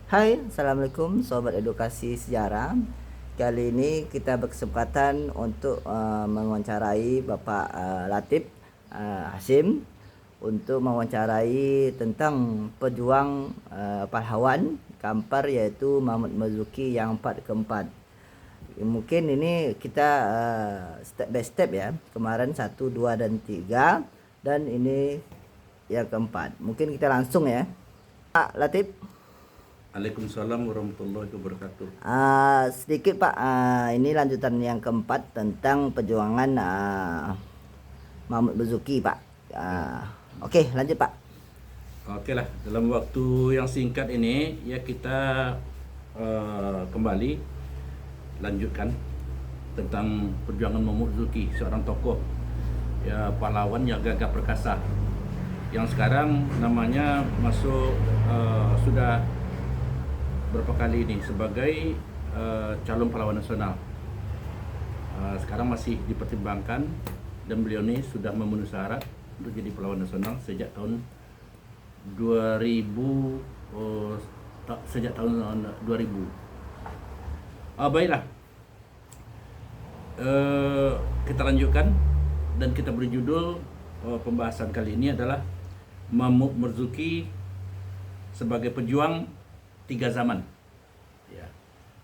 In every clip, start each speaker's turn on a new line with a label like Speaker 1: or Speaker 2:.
Speaker 1: Hai, Assalamualaikum Sobat Edukasi Sejarah. Kali ini kita berkesempatan untuk mewawancarai Bapak Latif Hasim untuk mewawancarai tentang pejuang pahlawan Kampar, yaitu Mahmud Marzuki yang 4 keempat. Mungkin ini kita step by step ya. Kemarin 1, 2, dan 3, dan ini yang keempat. Mungkin kita langsung ya, Pak Latif.
Speaker 2: Waalaikumsalam warahmatullahi wabarakatuh.
Speaker 1: Sedikit Pak, ini lanjutan yang keempat tentang perjuangan Mahmud Marzuki Pak. Oke, lanjut Pak.
Speaker 2: Oke lah, dalam waktu yang singkat ini ya kita kembali lanjutkan tentang perjuangan Mahmud Zuki, seorang tokoh ya pahlawan yang gagah perkasa yang sekarang namanya masuk sudah berapa kali ini sebagai calon pahlawan nasional. Sekarang masih dipertimbangkan dan beliau ini sudah memenuhi syarat untuk jadi pahlawan nasional sejak tahun 2000, sejak tahun 2000. Baiklah, kita lanjutkan dan kita beri judul pembahasan kali ini adalah Mahmud Marzuki sebagai pejuang 3 zaman. Ya.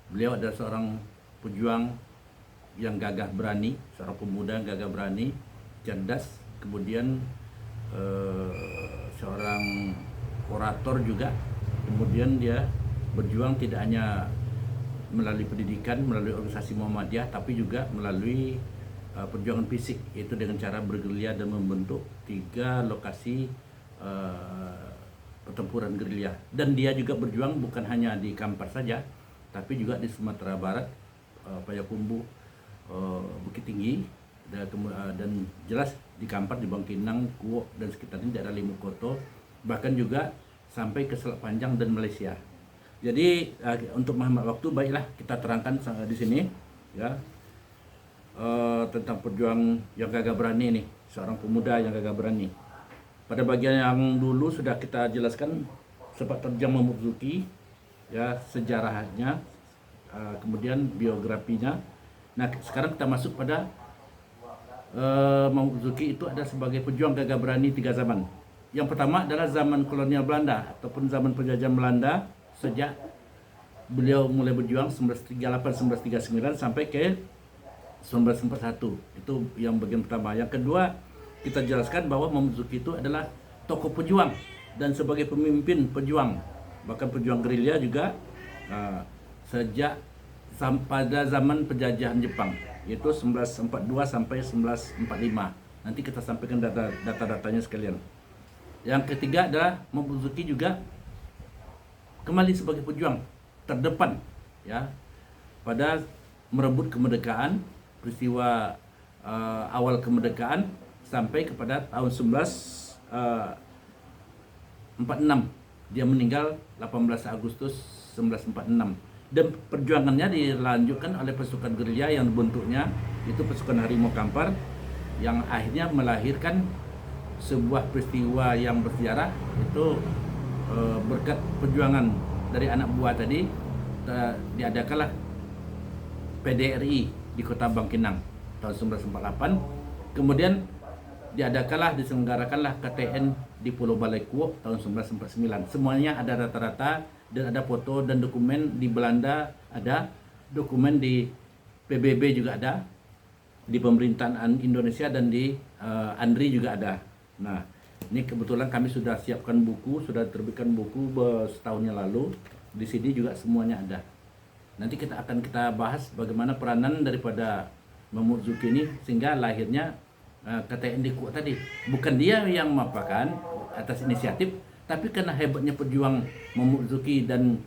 Speaker 2: Beliau adalah seorang pejuang yang gagah berani, seorang pemuda yang gagah berani, cerdas, kemudian seorang orator juga. Kemudian dia berjuang tidak hanya melalui pendidikan, melalui organisasi Muhammadiyah, tapi juga melalui perjuangan fisik, yaitu dengan cara bergerilya dan membentuk 3 lokasi pertempuran gerilya. Dan dia juga berjuang bukan hanya di Kampar saja, tapi juga di Sumatera Barat, Payakumbuh, Bukit Tinggi, dan jelas di Kampar, di Bangkinang, Kuok dan sekitarnya, daerah Limukoto, bahkan juga sampai ke Selat Panjang dan Malaysia. Jadi untuk menghemat waktu, baiklah kita terangkan di sini ya tentang perjuangan yang gagah berani ini, seorang pemuda yang gagah berani. Pada bagian yang dulu sudah kita jelaskan sepak terjang Mahmud Marzuki, ya sejarahnya, kemudian biografinya. Nah sekarang kita masuk pada Mahmud Marzuki itu ada sebagai pejuang gagah berani 3 zaman. Yang pertama adalah zaman kolonial Belanda ataupun zaman penjajahan Belanda, sejak beliau mulai berjuang 1938-1939 sampai ke 1941. Itu yang bagian pertama. Yang kedua, kita jelaskan bahwa Mahmud Marzuki itu adalah tokoh pejuang dan sebagai pemimpin pejuang, bahkan pejuang gerilya juga sejak pada zaman penjajahan Jepang, yaitu 1942 sampai 1945. Nanti kita sampaikan data-datanya sekalian. Yang ketiga adalah Mahmud Marzuki juga kembali sebagai pejuang terdepan ya pada merebut kemerdekaan, peristiwa awal kemerdekaan sampai kepada tahun 1946. Dia meninggal 18 Agustus 1946. Dan perjuangannya dilanjutkan oleh pasukan gerilya yang bentuknya itu pasukan Harimau Kampar, yang akhirnya melahirkan sebuah peristiwa yang bersejarah, itu berkat perjuangan dari anak buah tadi diadakanlah PDRI di Kota Bangkinang tahun 1948. Kemudian diselenggarakanlah KTN di Pulau Balai Kuok tahun 1949. Semuanya ada rata-rata dan ada foto dan dokumen. Di Belanda ada dokumen, di PBB juga ada, di pemerintahan Indonesia dan di ANRI juga ada. Nah, ini kebetulan kami sudah siapkan buku, sudah terbitkan buku setahun yang lalu. Di sini juga semuanya ada. Nanti kita bahas bagaimana peranan daripada Mahmud Marzuki ini sehingga lahirnya KTN di Kuok tadi. Bukan dia yang memapakan atas inisiatif, tapi karena hebatnya perjuang Mahmud Marzuki dan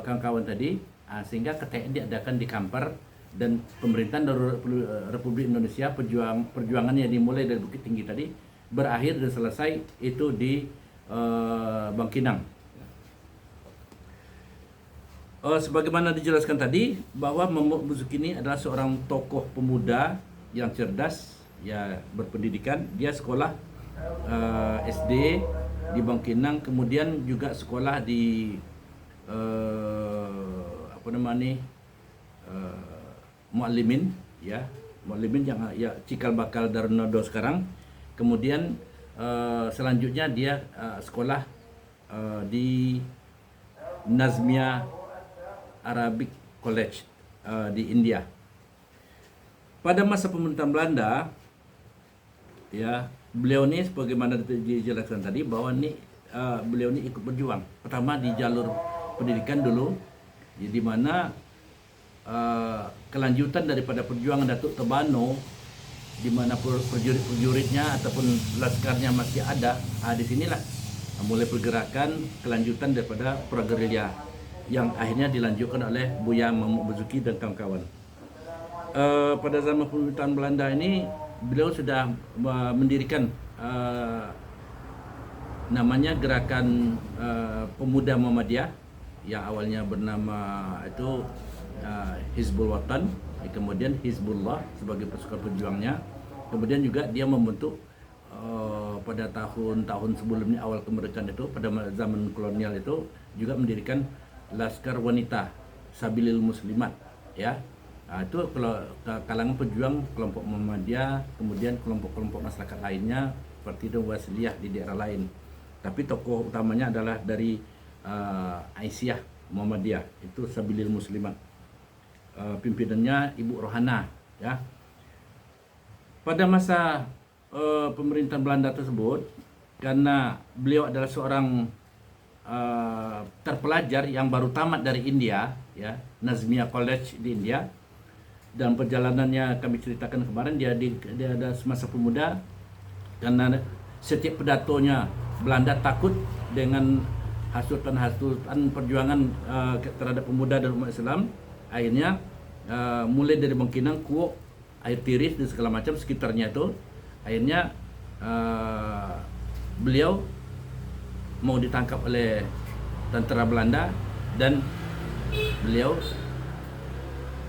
Speaker 2: kawan-kawan tadi, sehingga KTN diadakan di Kampar. Dan pemerintahan Republik Indonesia, perjuangannya dimulai dari Bukit Tinggi tadi, berakhir dan selesai itu di Bangkinang. Sebagaimana dijelaskan tadi bahwa Mahmud Marzuki ini adalah seorang tokoh pemuda yang cerdas, ya berpendidikan. Dia sekolah SD di Bangkinang, kemudian juga sekolah di namanya muallimin, ya muallimin yang ya cikal bakal Darnodo sekarang. Kemudian selanjutnya dia sekolah di Nazmia Arabic College di India. Pada masa pemerintahan Belanda, ya beliau ini sebagaimana dijelaskan tadi bahwa beliau ini ikut berjuang. Pertama di jalur pendidikan dulu, ya, di mana kelanjutan daripada perjuangan Datuk Tobano, di mana prajurit-prajuritnya ataupun laskarnya masih ada. Di sinilah mulai pergerakan kelanjutan daripada pragerilya yang akhirnya dilanjutkan oleh Buya Mahmud Bazuki dan kawan-kawan. Pada zaman pemerintahan Belanda ini beliau sudah mendirikan namanya Gerakan Pemuda Muhammadiyah yang awalnya bernama itu Hizbul Watan, kemudian Hizbullah sebagai pasukan pejuangnya. Kemudian juga dia membentuk pada tahun-tahun sebelumnya awal kemerdekaan itu, pada zaman kolonial itu juga mendirikan Laskar Wanita Sabilil Muslimat, ya. Itu kalau kalangan pejuang kelompok Muhammadiyah, kemudian kelompok-kelompok masyarakat lainnya seperti itu Wasliyah di daerah lain. Tapi tokoh utamanya adalah dari Aisyah Muhammadiyah, itu Sabilil Muslimat. Pimpinannya Ibu Rohana, ya. Pada masa pemerintahan Belanda tersebut, karena beliau adalah seorang terpelajar yang baru tamat dari India, ya, Nazmia College di India, dan perjalanannya kami ceritakan kemarin, dia ada semasa pemuda, karena setiap pidatonya Belanda takut dengan hasutan-hasutan perjuangan terhadap pemuda dan umat Islam. Akhirnya mulai dari Bangkinang, Kuok, Air Tiris dan segala macam sekitarnya itu, akhirnya beliau mau ditangkap oleh tentara Belanda dan beliau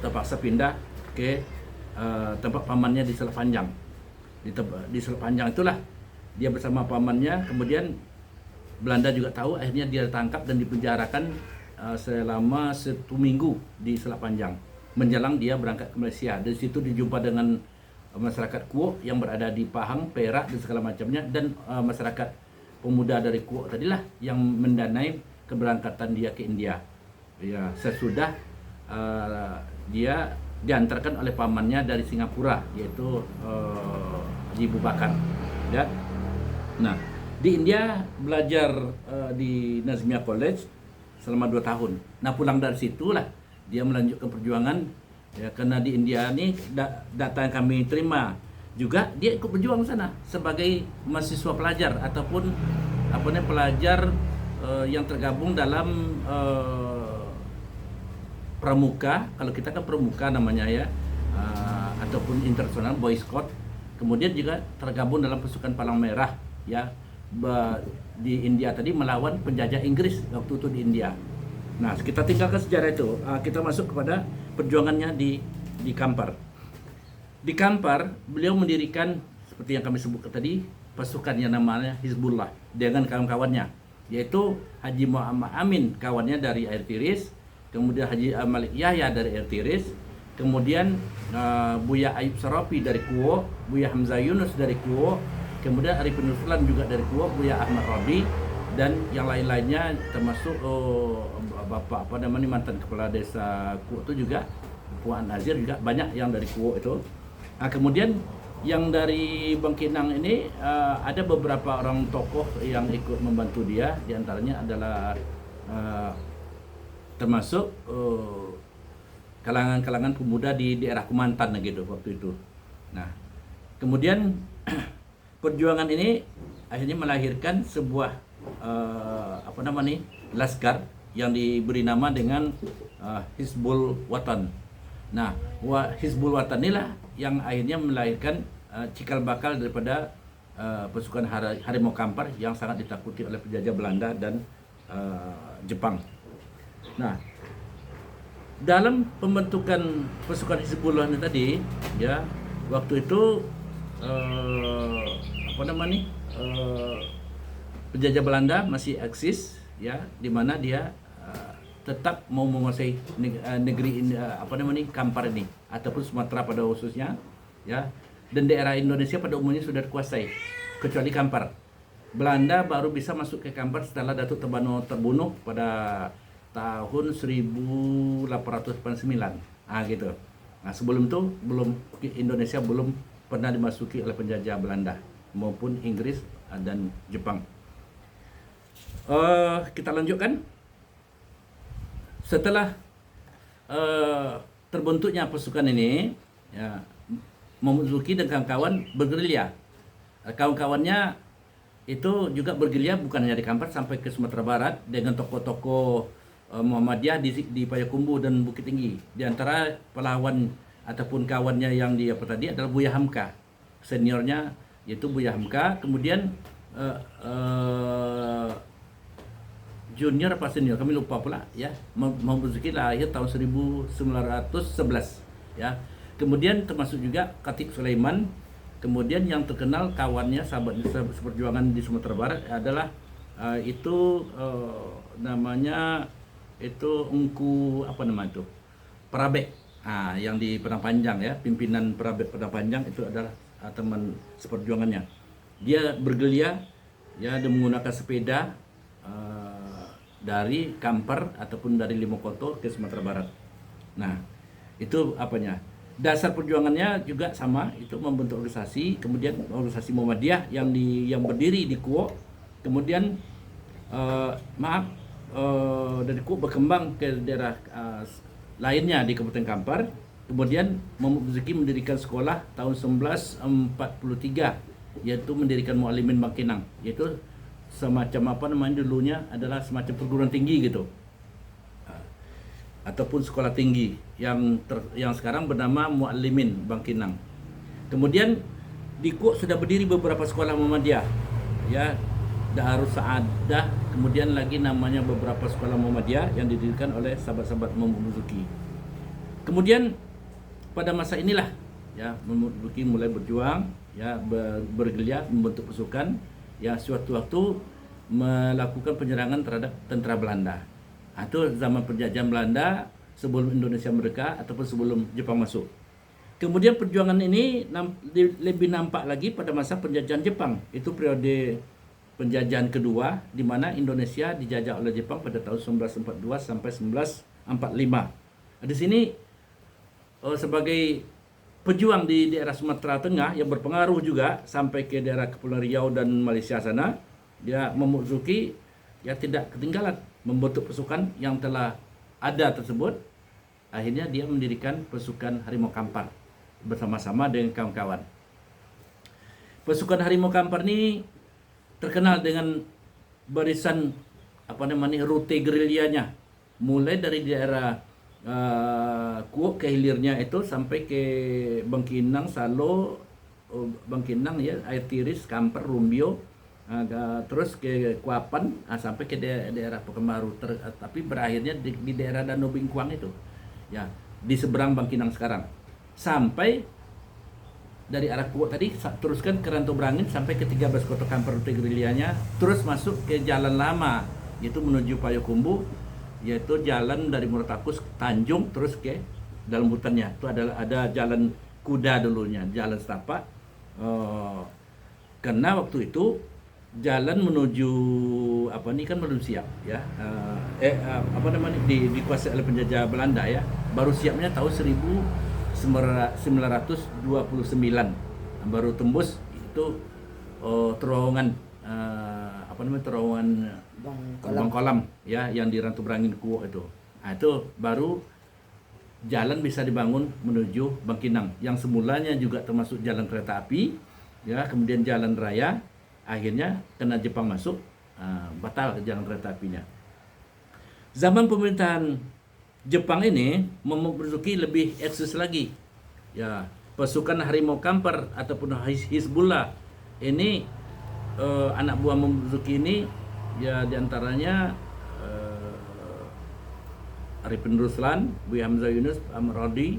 Speaker 2: terpaksa pindah ke tempat pamannya di Selat Panjang. Di Selat Panjang itulah dia bersama pamannya. Kemudian Belanda juga tahu, akhirnya dia ditangkap dan dipenjarakan selama 1 minggu di Selat Panjang menjelang dia berangkat ke Malaysia. Dari situ dijumpa dengan masyarakat Kuok yang berada di Pahang, Perak dan segala macamnya, dan masyarakat pemuda dari Kuok tadilah yang mendanai keberangkatan dia ke India. Ya, sesudah dia diantarkan oleh pamannya dari Singapura, yaitu Haji Abu Bakar. Ya. Nah, di India belajar di Nazmia College selama 2 tahun. Nah, pulang dari situlah dia melanjutkan perjuangan, ya, karena di India ini data yang kami terima juga dia ikut berjuang sana sebagai mahasiswa pelajar ataupun pelajar yang tergabung dalam pramuka. Kalau kita kan pramuka namanya, ya, ataupun internasional Boy Scout. Kemudian juga tergabung dalam pasukan Palang Merah, ya, di India tadi melawan penjajah Inggris waktu itu di India. Nah, kita tinggalkan sejarah itu, kita masuk kepada perjuangannya di Kampar. Di Kampar beliau mendirikan seperti yang kami sebutkan tadi pasukan yang namanya Hizbullah dengan kawan-kawannya, yaitu Haji Muhammad Amin, kawannya dari Air Tiris, kemudian Haji Malik Yahya dari Air Tiris, kemudian Buya Ayub Sarapi dari Kuok, Buya Hamzah Yunus dari Kuok, kemudian Arifin Nurfulan juga dari Kuok, Buya Ahmad Rodi, dan yang lain-lainnya termasuk Bapak mantan kepala desa Kuok itu juga, Puan Nazir juga banyak yang dari Kuok itu. Nah, kemudian yang dari Bangkinang ini ada beberapa orang tokoh yang ikut membantu dia, diantaranya adalah termasuk kalangan-kalangan pemuda di daerah Kemantan gitu waktu itu. Nah, kemudian perjuangan ini akhirnya melahirkan sebuah laskar yang diberi nama dengan Hizbul Watan. Nah, Hizbul Watan inilah yang akhirnya melahirkan cikal bakal daripada pasukan Harimau Kampar yang sangat ditakuti oleh penjajah Belanda dan Jepang. Nah, dalam pembentukan pasukan Hizbullah ini tadi, ya, waktu itu penjajah Belanda masih eksis, ya, di mana dia tetap mau menguasai negeri ini, Kampar ini ataupun Sumatera pada khususnya, ya. Dan daerah Indonesia pada umumnya sudah dikuasai kecuali Kampar. Belanda baru bisa masuk ke Kampar setelah Datuk Tobano terbunuh pada tahun 1889. Gitu. Nah, sebelum itu Indonesia belum pernah dimasuki oleh penjajah Belanda maupun Inggris dan Jepang. Kita lanjutkan. Setelah terbentuknya pasukan ini, ya, Mahmud Zuki dan kawan-kawan bergerilya. Kawan-kawannya itu juga bergerilya bukan hanya di Kampar, sampai ke Sumatera Barat dengan tokoh-tokoh Muhammadiyah di Payakumbuh dan Bukit Tinggi. Di antara pahlawan ataupun kawannya yang adalah Buya Hamka. Seniornya yaitu Buya Hamka, kemudian junior apa senior kami lupa pula, ya. Mahmud Zuki lahir tahun 1911, ya. Kemudian termasuk juga Khatib Sulaiman. Kemudian yang terkenal kawannya, sahabat seperjuangan di Sumatera Barat adalah namanya itu Engku Perabek. Yang di Padang Panjang, ya, pimpinan Perabek Padang Panjang itu adalah teman seperjuangannya. Dia bergerilya, ya, dan menggunakan sepeda dari Kampar ataupun dari Limokoto ke Sumatera Barat. Nah, itu dasar perjuangannya juga sama, itu membentuk organisasi, kemudian organisasi Muhammadiyah yang berdiri di Kuok, kemudian dari Kuok berkembang ke daerah lainnya di Kabupaten Kampar. Kemudian Mahmud Zuki mendirikan sekolah tahun 1943, yaitu mendirikan Muallimin Bangkinang, yaitu semacam dulunya adalah semacam perguruan tinggi gitu, ataupun sekolah tinggi yang sekarang bernama Muallimin Bangkinang. Kemudian di Kuok sudah berdiri beberapa sekolah Muhammadiyah, ya, Darus Saadah, kemudian lagi namanya beberapa sekolah Muhammadiyah yang didirikan oleh sahabat-sahabat Mahmud Zuki. Kemudian pada masa inilah, ya, Mahmud Zuki mulai berjuang, ya, bergerilya membentuk pasukan, ya, suatu waktu melakukan penyerangan terhadap tentara Belanda. Itu zaman penjajahan Belanda sebelum Indonesia merdeka ataupun sebelum Jepang masuk. Kemudian perjuangan ini lebih nampak lagi pada masa penjajahan Jepang. Itu periode penjajahan kedua, di mana Indonesia dijajah oleh Jepang pada tahun 1942 sampai 1945. Di sini sebagai pejuang di daerah Sumatera Tengah yang berpengaruh juga sampai ke daerah Kepulauan Riau dan Malaysia sana, dia Mahmud Zuki, ya, tidak ketinggalan membentuk pasukan yang telah ada tersebut. Akhirnya dia mendirikan pasukan Harimau Kampar bersama-sama dengan kawan-kawan. Pasukan Harimau Kampar ini terkenal dengan barisan rute gerilyanya, mulai dari daerah Kuok ke hilirnya itu sampai ke Bangkinang, Salo, Bangkinang, ya, Air Tiris, Kampar, Rumbio, terus ke Kuapan, sampai ke daerah Pekanbaru, tapi berakhirnya di daerah Danau Bingkuang itu, ya, di seberang Bangkinang sekarang, sampai dari arah Kuok tadi teruskan ke Rantau Berangin sampai ke 13 kota Kampar rute gerilyanya, terus masuk ke jalan lama yaitu menuju Payakumbuh, yaitu jalan dari Muratakus Tanjung terus ke dalam hutannya. Itu ada jalan kuda dulunya, jalan setapak, karena waktu itu jalan menuju kan belum siap, ya, dikuasai oleh penjajah Belanda, ya, baru siapnya tahun 1929, baru tembus itu terowongan terowongan Bangkolam, ya, yang di Rantau Berangin Kuok itu. Itu baru jalan bisa dibangun menuju Bangkinang, yang semulanya juga termasuk jalan kereta api, ya, kemudian jalan raya, akhirnya kena Jepang masuk, batal jalan kereta apinya. Zaman pemerintahan Jepang ini, Mahmud Zuki lebih eksis lagi, ya, pasukan Harimau Kampar ataupun Hizbullah ini, anak buah Mahmud Zuki ini, ya, diantaranya Arifin Ruslan, Buya Hamzah Yunus, Ahmad Rodi,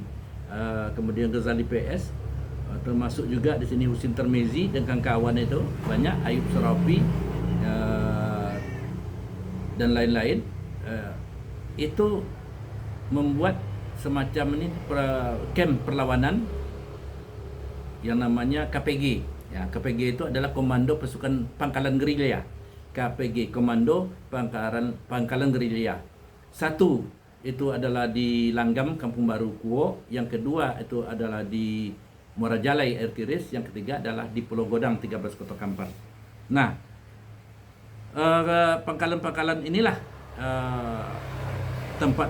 Speaker 2: kemudian Ghazali PS, termasuk juga di sini Husin Termizi dan kawan-kawan itu banyak, Ayub Sarafi, dan lain-lain. itu membuat semacam ini camp perlawanan yang namanya KPG. Ya, KPG itu adalah Komando Pasukan Pangkalan Gerilya. KPG, Komando Pangkalan Gerilya. Satu itu adalah di Langgam, Kampung Baru Kuo. Yang kedua itu adalah di Muara Jalai, Air Tiris. Yang ketiga adalah di Pulau Godang, 13 Kota Kampar. Nah, pangkalan-pangkalan inilah tempat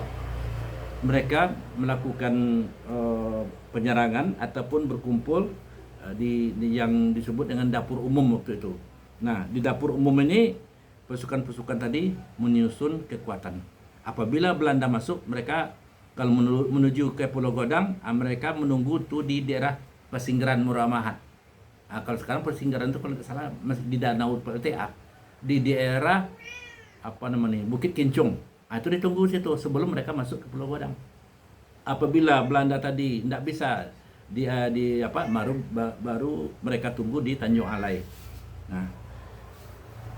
Speaker 2: mereka melakukan penyerangan ataupun berkumpul di yang disebut dengan dapur umum waktu itu. Nah, di dapur umum ini pasukan-pasukan tadi menyusun kekuatan. Apabila Belanda masuk, mereka kalau menuju ke Pulau Godang, mereka menunggu tuh di daerah Pasinggaran Muramahat. Kalau sekarang Pasinggaran itu kalau tidak salah masih di Danau PLTA, di daerah apa namanya Bukit Kincung. Itu ditunggu situ sebelum mereka masuk ke Pulau Godang. Apabila Belanda tadi tidak bisa baru mereka tunggu di Tanjung Alai. Nah,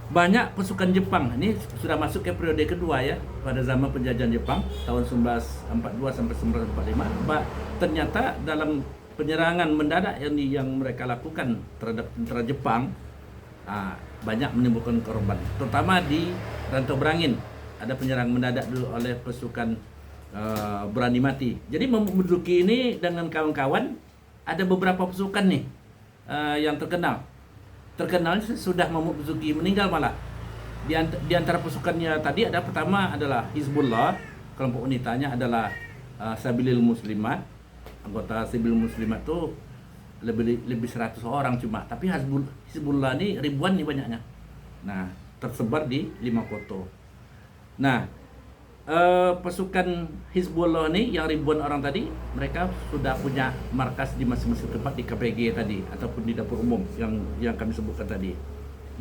Speaker 2: banyak pasukan Jepang ini sudah masuk ke periode kedua ya, pada zaman penjajahan Jepang tahun 1942 sampai 1945. Ternyata dalam penyerangan mendadak yang mereka lakukan terhadap tentara Jepang, banyak menimbulkan korban, terutama di Rantau Brangin. Ada penyerangan mendadak dulu oleh pasukan Berani Mati. Jadi Momozuki ini dengan kawan-kawan ada beberapa pasukan nih yang terkenal. Terkenalnya sudah Momozuki meninggal malah. Di antara pasukannya tadi ada pertama adalah Hizbullah, kelompok wanitanya adalah Sabilil Muslimat. Anggota Sabilil Muslimat itu lebih 100 orang cuma, tapi Hizbullah ini ribuan nih banyaknya. Nah, tersebar di 5 kota. Nah, pasukan Hizbullah ini yang ribuan orang tadi, mereka sudah punya markas di masing-masing tempat di KPG tadi ataupun di dapur umum yang kami sebutkan tadi.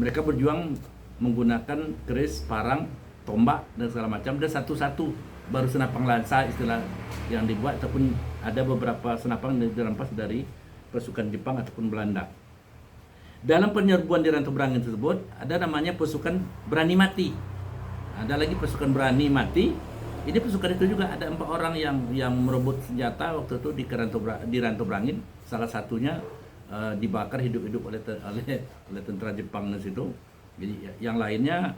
Speaker 2: Mereka berjuang menggunakan keris, parang, tombak dan segala macam, dan satu-satu baru senapang lansa istilah yang dibuat, ataupun ada beberapa senapang yang dirampas dari pasukan Jepang ataupun Belanda. Dalam penyerbuan di Rantau Brangin tersebut ada namanya pasukan Berani Mati. Ada lagi pasukan Berani Mati. Ini pasukan itu juga ada 4 orang yang merebut senjata waktu itu di Rantau Brangin. Salah satunya dibakar hidup-hidup oleh tentara Jepang di situ. Jadi yang lainnya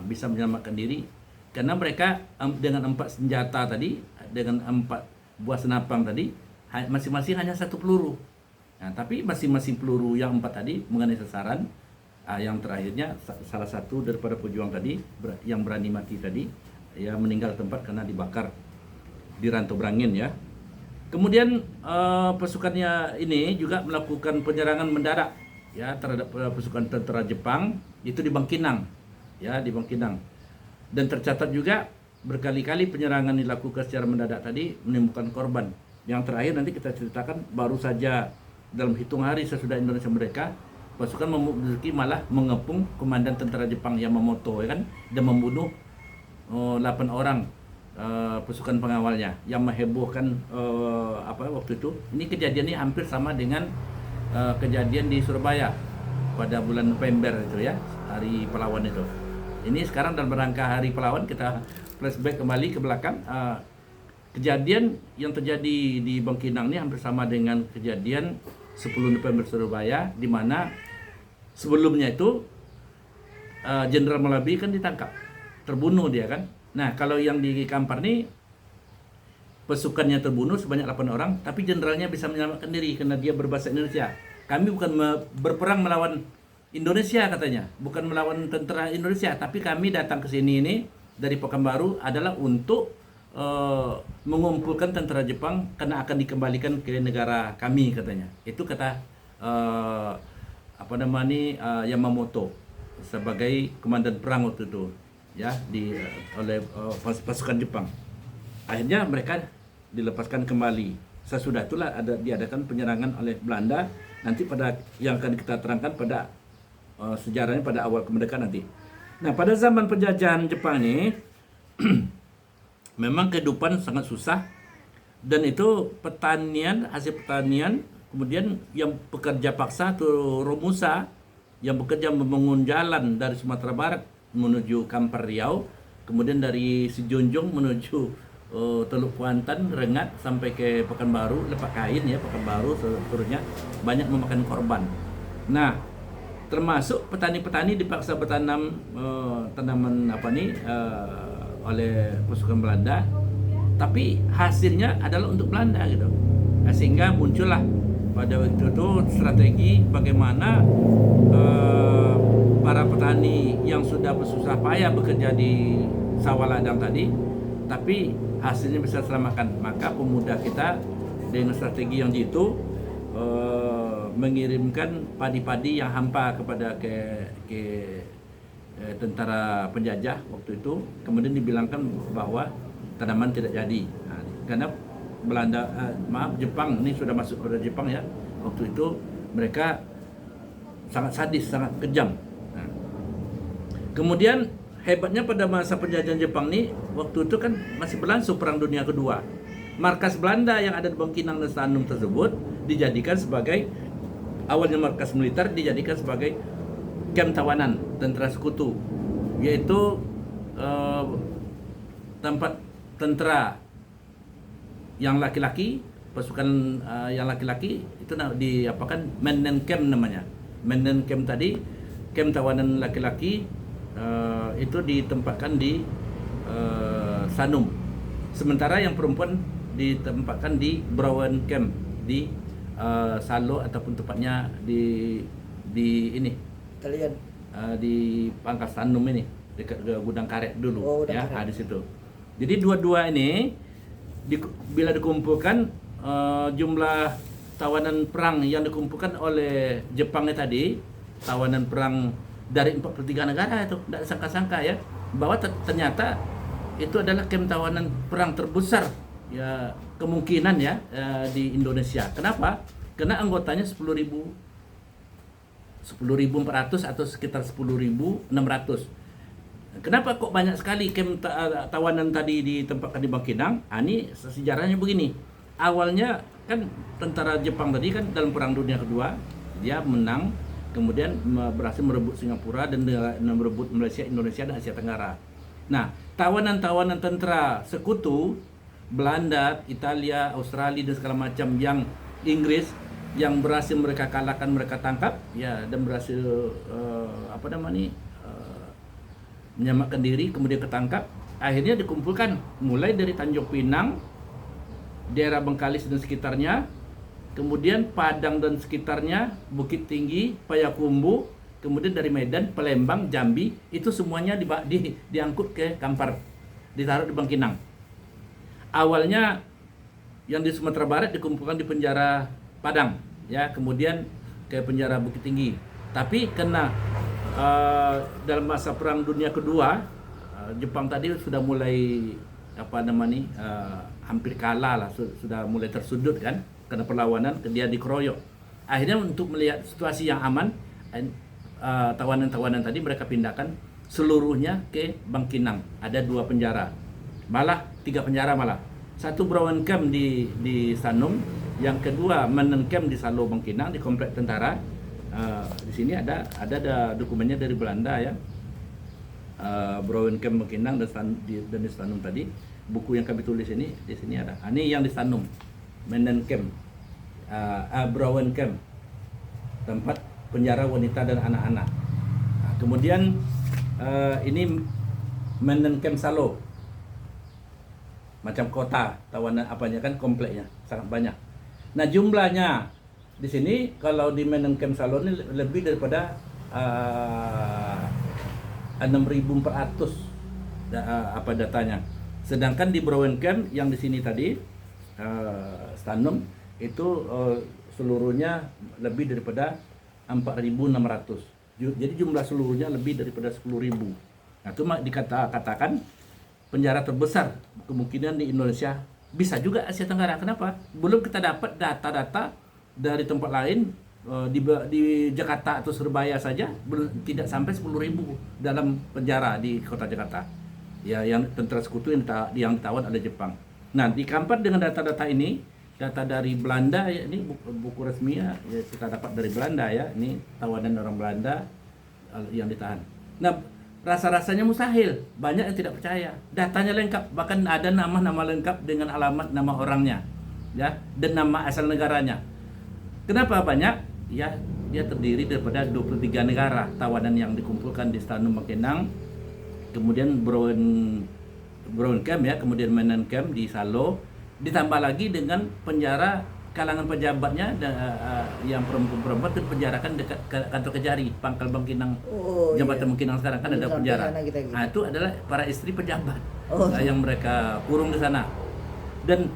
Speaker 2: bisa menyelamatkan diri karena mereka dengan 4 senjata tadi, dengan 4 buah senapang tadi, masing-masing hanya 1 peluru. Nah, tapi masing-masing peluru yang 4 tadi mengenai sasaran. Yang terakhirnya salah satu daripada pejuang tadi yang Berani Mati tadi ya meninggal tempat karena dibakar di Rantau Brangin ya. Kemudian pasukannya ini juga melakukan penyerangan mendadak ya terhadap pasukan tentara Jepang itu di Bangkinang ya, di Bangkinang. Dan tercatat juga berkali-kali penyerangan dilakukan secara mendadak tadi menimbulkan korban. Yang terakhir nanti kita ceritakan baru saja dalam hitung hari sesudah Indonesia merdeka, pasukan Momozuki malah mengepung komandan tentara Jepang Yamamoto ya kan, dan membunuh 8 orang pasukan pengawalnya yang menghebohkan waktu itu. Ini kejadian ini hampir sama dengan kejadian di Surabaya pada bulan November itu ya, Hari Pahlawan itu. Ini sekarang dalam rangka Hari Pahlawan kita flashback kembali ke belakang. Kejadian yang terjadi di Bangkinang ini hampir sama dengan kejadian 10 November Surabaya, di mana sebelumnya itu Jenderal Malabi kan ditangkap, terbunuh dia kan. Nah, kalau yang di Kampar nih pasukannya terbunuh sebanyak 8 orang, tapi jenderalnya bisa menyelamatkan diri karena dia berbahasa Indonesia. Kami bukan berperang melawan Indonesia katanya, bukan melawan tentara Indonesia, tapi kami datang ke sini ini dari Pekanbaru adalah untuk mengumpulkan tentara Jepang karena akan dikembalikan ke negara kami katanya. Itu kata Yamamoto sebagai komandan perang waktu itu ya oleh pasukan Jepang. Akhirnya mereka dilepaskan kembali. Sesudah itulah diadakan penyerangan oleh Belanda nanti pada yang akan kita terangkan pada sejarahnya pada awal kemerdekaan nanti. Nah, pada zaman penjajahan Jepang ini memang kehidupan sangat susah, dan itu hasil pertanian, kemudian yang pekerja paksa atau Romusa yang bekerja membangun jalan dari Sumatera Barat menuju Kampar Riau kemudian dari Sijunjung menuju Teluk Kuantan, Rengat sampai ke Pekanbaru, Lepak Kain ya, Pekanbaru seterusnya banyak memakan korban. Nah, termasuk petani-petani dipaksa bertanam tanaman oleh pasukan Belanda, tapi hasilnya adalah untuk Belanda gitu. Nah, sehingga muncullah pada waktu itu strategi bagaimana para petani yang sudah bersusah payah bekerja di sawah ladang tadi, tapi hasilnya bisa selamatkan. Maka pemuda kita dengan strategi yang jitu mengirimkan padi-padi yang hampa kepada tentara penjajah waktu itu, kemudian dibilangkan bahwa tanaman tidak jadi. Nah, karena Jepang ini sudah masuk pada Jepang ya, waktu itu mereka sangat sadis, sangat kejam. Nah, kemudian hebatnya pada masa penjajahan Jepang ini, waktu itu kan masih berlangsung Perang Dunia Kedua. Markas Belanda yang ada di Bangkinang dan Sanum tersebut dijadikan sebagai, awalnya markas militer, dijadikan sebagai kamp tawanan tentara sekutu, yaitu tempat tentara yang laki-laki, pasukan yang laki-laki itu diapakan Mennen Camp namanya. Mennen Camp tadi, kamp tawanan laki-laki, itu ditempatkan di Sanum. Sementara yang perempuan ditempatkan di Browen Camp di Salo, ataupun tepatnya di ini
Speaker 1: Kalian
Speaker 2: di Pangkas Sanum ini, dekat gudang karet dulu.
Speaker 1: Oh, gudang
Speaker 2: ya,
Speaker 1: karet.
Speaker 2: di situ. Jadi dua-dua ini bila dikumpulkan jumlah tawanan perang yang dikumpulkan oleh Jepang tadi, tawanan perang dari 43 negara itu, tidak sangka-sangka ya, bahwa ternyata itu adalah kamp tawanan perang terbesar ya kemungkinan ya di Indonesia. Kenapa? Karena anggotanya 10.400 atau sekitar 10.600. Kenapa kok banyak sekali kamp tawanan tadi ditempatkan di Bangkinang? Ini sejarahnya begini. Awalnya kan tentara Jepang tadi kan dalam Perang Dunia Kedua dia menang, kemudian berhasil merebut Singapura dan merebut Malaysia, Indonesia dan Asia Tenggara. Nah, tawanan-tawanan tentara sekutu Belanda, Italia, Australia dan segala macam yang Inggris yang berhasil mereka kalahkan, mereka tangkap ya, dan berhasil menyelamatkan diri, kemudian ketangkap, akhirnya dikumpulkan mulai dari Tanjung Pinang, daerah Bengkalis dan sekitarnya, kemudian Padang dan sekitarnya, Bukit Tinggi, Payakumbuh, kemudian dari Medan, Palembang, Jambi, itu semuanya diangkut ke Kampar, ditaruh di Bangkinang. Awalnya yang di Sumatera Barat dikumpulkan di penjara Padang, ya, kemudian ke penjara Bukit Tinggi. Tapi karena dalam masa Perang Dunia Kedua, Jepang tadi sudah mulai hampir kalah lah, sudah mulai tersudut kan, karena perlawanan, dia dikeroyok. Akhirnya untuk melihat situasi yang aman, tawanan-tawanan tadi mereka pindahkan seluruhnya ke Bangkinang. Ada 2 penjara, malah 3 penjara malah. Satu Browen Camp di Sanum, yang kedua Mennen Camp di Salo Bangkinang, di komplek tentara. Di sini ada dokumennya dari Belanda ya. Browen Camp Bangkinang dan di Sanum tadi. Buku yang kami tulis ini di sini ada. Ini yang di Sanum, Mennen Camp, Browen Camp, tempat penjara wanita dan anak-anak. Nah, kemudian ini Mennen Camp Salo, macam kota tawanan apanya kan, kompleknya sangat banyak. Nah, jumlahnya di sini kalau di Mennen Camp Salo ini lebih daripada 6.400 datanya. Sedangkan di Browen Camp yang di sini tadi Stanum itu seluruhnya lebih daripada 4.600. Jadi jumlah seluruhnya lebih daripada 10.000. Nah, itu dikatakan penjara terbesar kemungkinan di Indonesia, bisa juga Asia Tenggara. Kenapa? Belum kita dapat data-data dari tempat lain, di Jakarta atau Surabaya saja belum, tidak sampai 10.000 dalam penjara di kota Jakarta. Ya, yang tentara sekutu yang ditawan oleh Jepang. Nah, di Kampar dengan data-data ini, data dari Belanda ya, ini buku resmi ya, kita dapat dari Belanda ya, ini tawanan orang Belanda yang ditahan. Nah, rasa-rasanya mustahil. Banyak yang tidak percaya. Datanya lengkap, bahkan ada nama-nama lengkap dengan alamat nama orangnya, ya, dan nama asal negaranya. Kenapa banyak? Ya, dia terdiri daripada 23 negara tawanan yang dikumpulkan di Stanu Makinang, kemudian Brown Camp ya, kemudian Menan Camp di Salo, ditambah lagi dengan penjara kalangan pejabatnya yang perempuan-perempuan itu penjarakan dekat kantor Kejari, Pangkal Bangkinang,
Speaker 1: Oh,
Speaker 2: Jambatan
Speaker 1: iya.
Speaker 2: Bangkinang sekarang kan ada
Speaker 1: Sampai
Speaker 2: penjara.
Speaker 1: sana kita gitu.
Speaker 2: Nah, itu adalah para istri pejabat
Speaker 1: Oh.
Speaker 2: yang mereka kurung di sana. Dan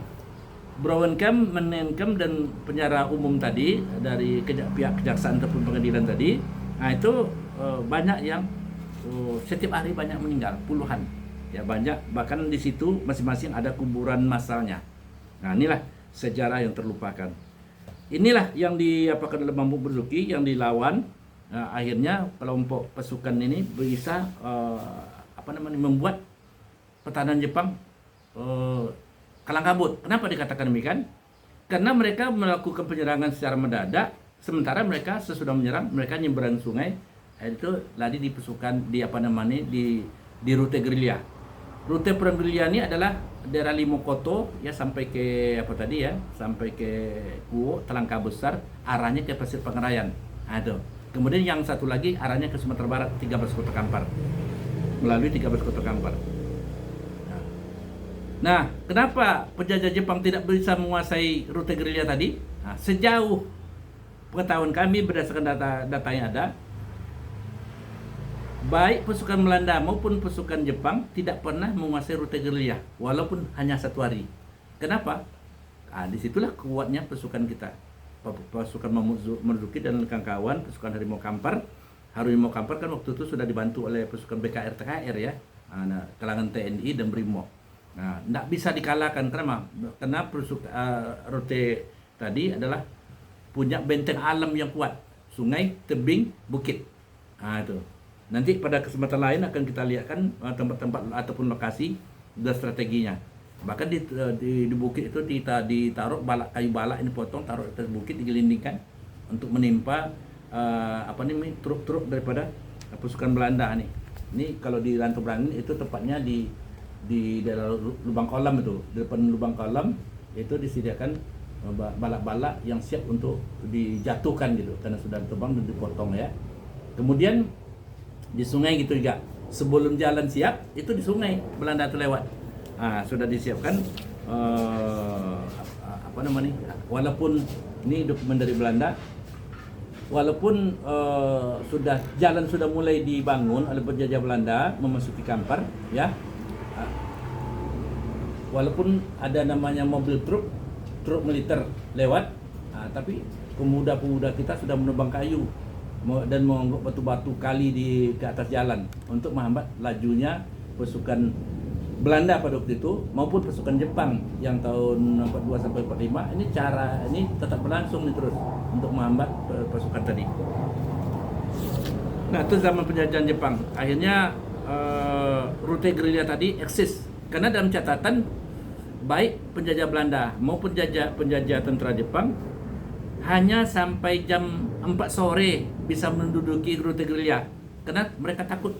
Speaker 2: Brown Camp, Menan Camp dan penjara umum tadi dari pihak kejaksaan ataupun pengadilan tadi, nah itu banyak yang setiap hari banyak meninggal, puluhan. Ya banyak, bahkan di situ masing-masing ada kuburan massalnya. Nah, inilah sejarah yang terlupakan. Inilah yang diapakan oleh Mampu Berzuki yang dilawan. Nah, akhirnya kelompok pasukan ini bisa membuat pertahanan Jepang kalang kabut. Kenapa dikatakan demikian? Karena mereka melakukan penyerangan secara mendadak, sementara mereka sesudah menyerang mereka nyeberang sungai, itu lari di pasukan di rute gerilya. Rute perang gerilya ini adalah daerah Limokoto ya sampai ke sampai ke Kuo, Telangka Besar, arahnya ke Pasir Pangarayan. Nah, itu. Kemudian yang satu lagi arahnya ke Sumatera Barat, 13 Kota Kampar. Melalui 13 Kota Kampar. Nah, kenapa penjajah Jepang tidak bisa menguasai rute gerilya tadi? Nah, sejauh pengetahuan kami berdasarkan data yang ada, baik pasukan Belanda maupun pasukan Jepang tidak pernah menguasai rute gerilya, walaupun hanya satu hari. Kenapa? Nah, disitulah kuatnya pasukan kita, pasukan Marzuki dan kawan-kawan, pasukan Harimau Kampar. Harimau Kampar kan waktu itu sudah dibantu oleh pasukan BKR TKR ya, nah, kalangan TNI dan Brimob. Nah, tidak bisa dikalahkan karena rute tadi adalah punya benteng alam yang kuat, sungai, tebing, bukit. Nah, itu. Nanti pada kesempatan lain akan kita lihatkan tempat-tempat ataupun lokasi dan strateginya. Bahkan di bukit itu ditaruh kayu balak ini potong, taruh di atas bukit, digelindingkan untuk menimpa truk-truk daripada pasukan Belanda nih. Ini kalau di Rantau Berangin itu tepatnya di daerah lubang kolam itu, di depan lubang kolam itu disediakan balak-balak yang siap untuk dijatuhkan gitu karena sudah terbang dan dipotong ya. Kemudian di sungai gitu juga, sebelum jalan siap itu di sungai Belanda itu lewat. Nah, sudah disiapkan walaupun ini dokumen dari Belanda, walaupun jalan sudah mulai dibangun oleh penjajah Belanda memasuki Kampar ya, walaupun ada namanya mobil truk militer lewat, tapi pemuda-pemuda kita sudah menebang kayu dan mengonggok batu-batu kali ke atas jalan untuk menghambat lajunya pasukan Belanda pada waktu itu maupun pasukan Jepang yang tahun 42 sampai 45. Ini tetap berlangsung nih terus untuk menghambat pasukan tadi. Nah, itu zaman penjajahan Jepang. Akhirnya rute gerilya tadi eksis karena dalam catatan baik penjajah Belanda maupun penjajah tentara Jepang hanya sampai jam 4 sore bisa menduduki rute gerilya karena mereka takut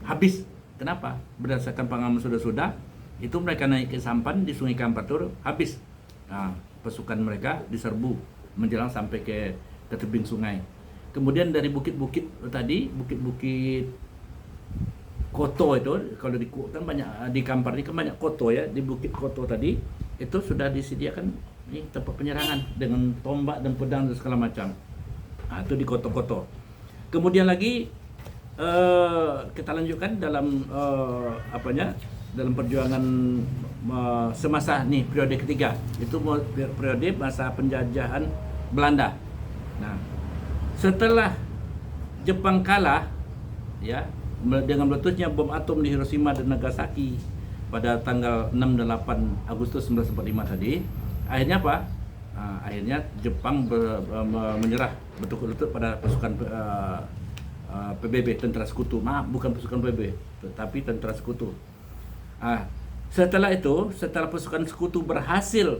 Speaker 2: habis. Kenapa? Berdasarkan pengalaman sudah itu mereka naik ke sampan di Sungai Kampar itu habis. Nah, pasukan mereka diserbu menjelang sampai ke tebing sungai. Kemudian dari bukit-bukit tadi, bukit-bukit Koto itu, kalau kan banyak di Kampar ini kan banyak Koto ya, di bukit Koto tadi itu sudah disediakan ini tempat penyerangan dengan tombak dan pedang dan segala macam. Nah, itu di Koto-Koto. Kemudian lagi kita lanjutkan dalam dalam perjuangan semasa nih periode ketiga, itu periode masa penjajahan Belanda. Nah, setelah Jepang kalah ya dengan meletusnya bom atom di Hiroshima dan Nagasaki pada tanggal 6 dan 8 Agustus 1945 tadi, akhirnya apa? Akhirnya Jepang menyerah bertukuk-lutut pada pasukan PBB, tentara sekutu. Maaf, bukan pasukan PBB, tetapi tentara sekutu. Setelah itu, setelah pasukan sekutu berhasil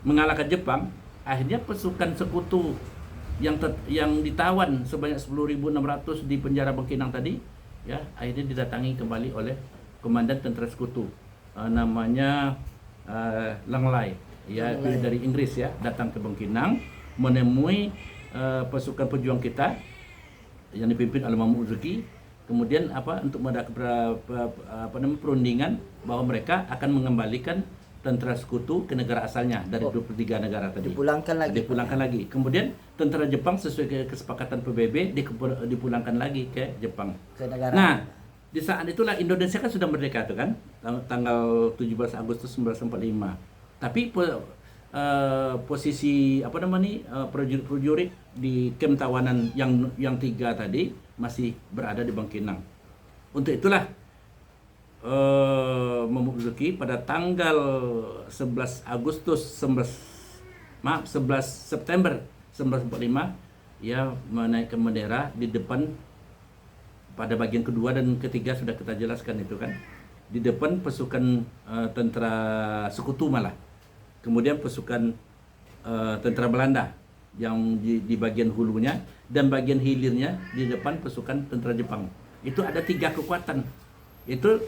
Speaker 2: mengalahkan Jepang, akhirnya pasukan sekutu yang ditawan sebanyak 10.600 di penjara Bangkinang tadi, ya akhirnya didatangi kembali oleh Komandan Tentara Sekutu, namanya Langley, ya
Speaker 1: Langley.
Speaker 2: dari Inggris ya, datang ke Bangkinang menemui pasukan pejuang kita yang dipimpin oleh Mahmud Zuki. Kemudian untuk perundingan bahwa mereka akan mengembalikan tentara sekutu ke negara asalnya dari 23 negara tadi. Dipulangkan lagi. Kemudian tentara Jepang sesuai kesepakatan PBB dipulangkan lagi ke Jepang.
Speaker 1: Ke negara.
Speaker 2: Nah, di saat itulah Indonesia kan sudah merdeka tuh kan, tanggal 17 Agustus 1945. Tapi posisi prajurit di kem tawanan yang 3 tadi masih berada di Bangkinang. Untuk itulah Mahmud Zuki pada tanggal 11 September 1945 ia menaikkan bendera di depan, pada bagian kedua dan ketiga sudah kita jelaskan itu kan, di depan pasukan tentara sekutu malah. Kemudian pasukan tentara Belanda yang di bagian hulunya dan bagian hilirnya di depan pasukan tentara Jepang. Itu ada 3 kekuatan. Itu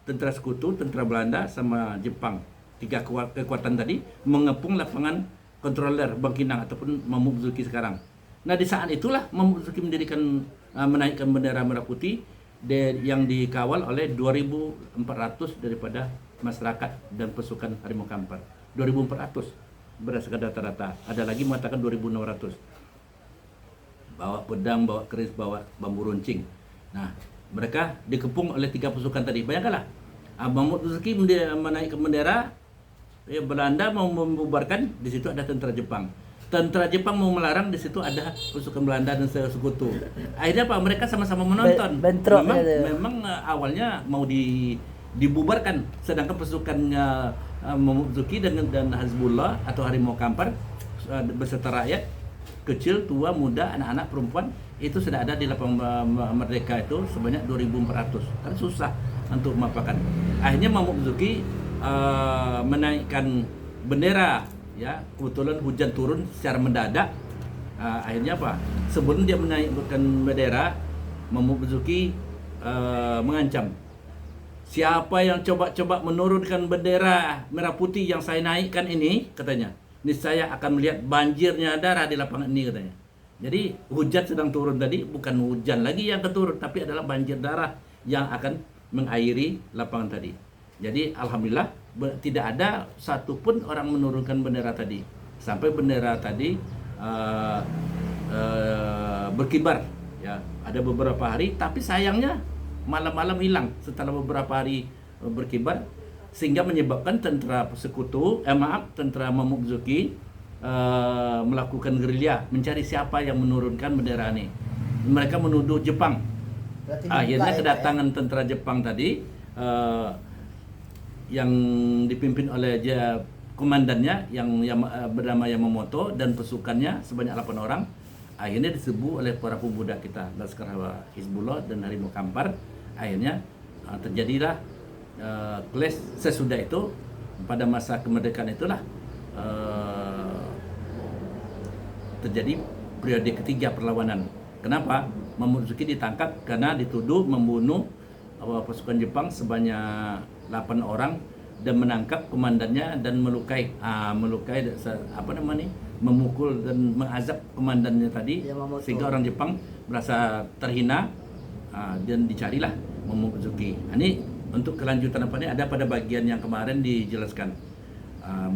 Speaker 2: tentara sekutu, tentara Belanda sama Jepang. 3 kekuatan tadi mengepung lapangan kontroler Bangkinang ataupun Mahmud Zuki sekarang. Nah, di saat itulah Mahmud Zuki menaikkan bendera merah putih yang dikawal oleh 2.400 daripada masyarakat dan pasukan Harimau Kampar. 2.400 berdasarkan data-data. Ada lagi mengatakan 2.600. Bawa pedang, bawa keris, bawa bambu runcing. Nah, mereka dikepung oleh 3 pasukan tadi. Bayangkanlah, Mahmud Zuki menaikkan bendera, Belanda mau membubarkan, di situ ada tentara Jepang. Tentara Jepang mau melarang, di situ ada pasukan Belanda dan sekutu. Akhirnya Mereka sama-sama menonton. Memang awalnya mau dibubarkan, sedangkan pasukannya Mahmud Zuki dan Hizbullah atau Harimau Kampar beserta rakyat kecil, tua, muda, anak-anak, perempuan itu sudah ada di lapangan Merdeka itu sebanyak 2.400. Kan susah untuk memapakan. Akhirnya Mahmud Zuki menaikkan bendera, ya kebetulan hujan turun secara mendadak. Akhirnya sebelum dia menaikkan bendera, Mahmud Zuki mengancam, siapa yang coba-coba menurunkan bendera merah putih yang saya naikkan ini, katanya, niscaya akan melihat banjirnya darah di lapangan ini, katanya. Jadi hujan sedang turun tadi, bukan hujan lagi yang turun, tapi adalah banjir darah yang akan mengairi lapangan tadi. Jadi alhamdulillah tidak ada satupun orang menurunkan bendera tadi, sampai bendera tadi berkibar. Ya, ada beberapa hari, tapi sayangnya malam-malam hilang setelah beberapa hari berkibar, sehingga menyebabkan tentara Mahmud Zuki melakukan gerilya mencari siapa yang menurunkan bendera ini. Mereka menuduh Jepang. Akhirnya kedatangan tentara Jepang tadi yang dipimpin oleh komandannya yang bernama Yamamoto dan pasukannya sebanyak 8 orang, akhirnya diserbu oleh para pemuda kita, Laskar Hizbullah dan Harimau Kampar. Akhirnya terjadilah clash. Sesudah itu, pada masa kemerdekaan itulah terjadi periode ketiga perlawanan. Kenapa? Mahmud Zuki ditangkap karena dituduh membunuh pasukan Jepang sebanyak 8 orang dan menangkap komandannya dan memukul dan mengazab komandannya tadi, sehingga orang Jepang merasa terhina dan dicarilah Mahmud Zuki. Ini untuk kelanjutan ada pada bagian yang kemarin dijelaskan.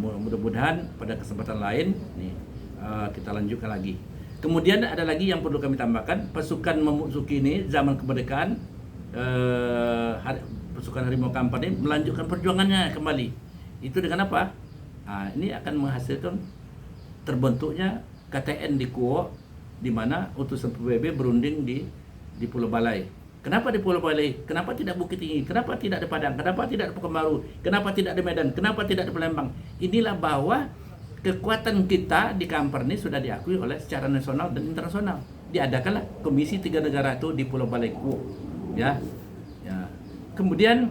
Speaker 2: Mudah-mudahan pada kesempatan lain nih kita lanjutkan lagi. Kemudian ada lagi yang perlu kami tambahkan, pasukan Mahmud Zuki ini zaman kemerdekaan, pasukan Harimau Kampar ini melanjutkan perjuangannya kembali. Itu dengan apa? Ini akan menghasilkan terbentuknya KTN di Kuo, di mana utusan PBB berunding di Pulau Balai. Kenapa di Pulau Balai? Kenapa tidak Bukit Tinggi? Kenapa tidak di Padang? Kenapa tidak di Pekanbaru? Kenapa tidak di Medan? Kenapa tidak di Palembang? Inilah bahwa kekuatan kita di Kampar ini sudah diakui oleh secara nasional dan internasional. Diadakanlah komisi 3 negara itu di Pulau Balai Kuo. Ya. Kemudian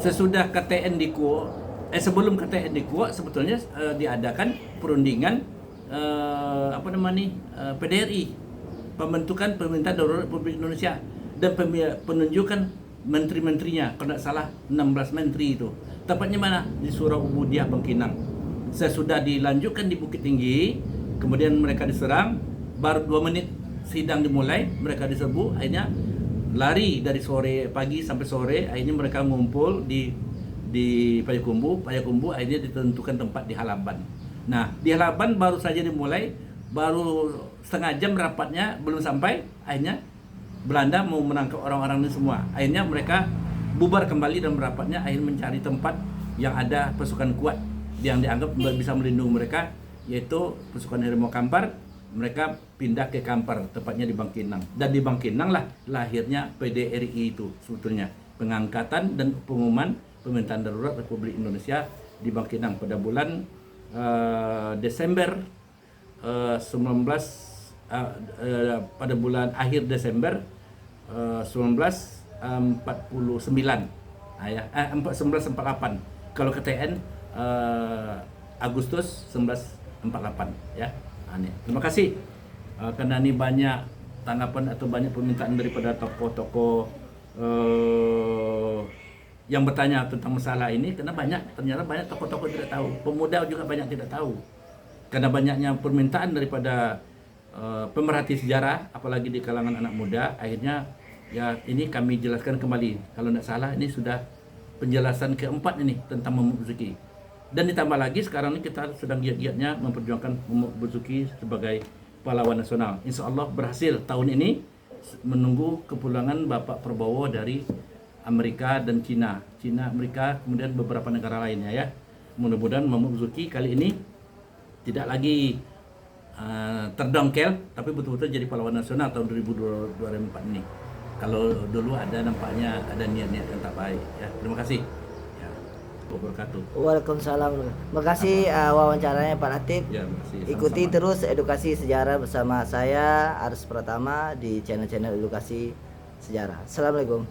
Speaker 2: sesudah KTN di Kuo, sebelum KTN di Kuo sebetulnya diadakan perundingan PDRI, pembentukan Pemerintahan Darurat Republik Indonesia, dan penunjukan menteri-menterinya. Kalau tidak salah 16 menteri itu. Tepatnya mana? Di Surau Ubudiah Bangkinang. Sesudah dilanjutkan di Bukit Tinggi, kemudian mereka diserang, baru 2 menit sidang dimulai, mereka diserbu, akhirnya lari dari pagi sampai sore, akhirnya mereka ngumpul di Payakumbuh. Payakumbuh akhirnya ditentukan tempat di Halaban. Nah, di Halaban baru saja dimulai, baru setengah jam rapatnya belum sampai, akhirnya Belanda mau menangkap orang-orang ini semua. Akhirnya mereka bubar kembali dan merapatnya, akhirnya mencari tempat yang ada pasukan kuat yang dianggap bisa melindungi mereka, yaitu pasukan Harimau Kampar. Mereka pindah ke Kampar, tepatnya di Bangkinang. Dan di Bangkinang lah lahirnya PDRI itu sebetulnya. Pengangkatan dan pengumuman Pemerintahan Darurat Republik Indonesia di Bangkinang pada bulan Desember 19 pada bulan akhir Desember 1949. 1948. Kalau ke TN Agustus 1948 ya. Terima kasih karena ini banyak tanggapan atau banyak permintaan daripada tokoh-tokoh yang bertanya tentang masalah ini, karena ternyata banyak tokoh-tokoh tidak tahu, pemuda juga banyak tidak tahu, karena banyaknya permintaan daripada pemerhati sejarah, apalagi di kalangan anak muda. Akhirnya ya ini kami jelaskan kembali. Kalau tidak salah ini sudah penjelasan keempat ini tentang Muhammad Basuki. Dan ditambah lagi sekarang ini kita sedang giat-giatnya memperjuangkan Muhammad Basuki sebagai pahlawan nasional. Insya Allah berhasil tahun ini, menunggu kepulangan Bapak Prabowo dari Amerika dan Cina, Amerika, kemudian beberapa negara lainnya ya. Mudah-mudahan Muhammad Basuki kali ini tidak lagi terdongkel, tapi betul-betul jadi pahlawan nasional tahun 2024 ini. Kalau dulu nampaknya ada niat-niat yang tak baik ya. Terima kasih. Wabarakatuh.
Speaker 1: Waalaikumsalam. Makasih wawancaranya Pak Latif.
Speaker 2: Ya, makasih.
Speaker 1: Ikuti
Speaker 2: Sama-sama.
Speaker 1: terus edukasi sejarah bersama saya Aris Pratama di channel-channel edukasi sejarah. Assalamualaikum.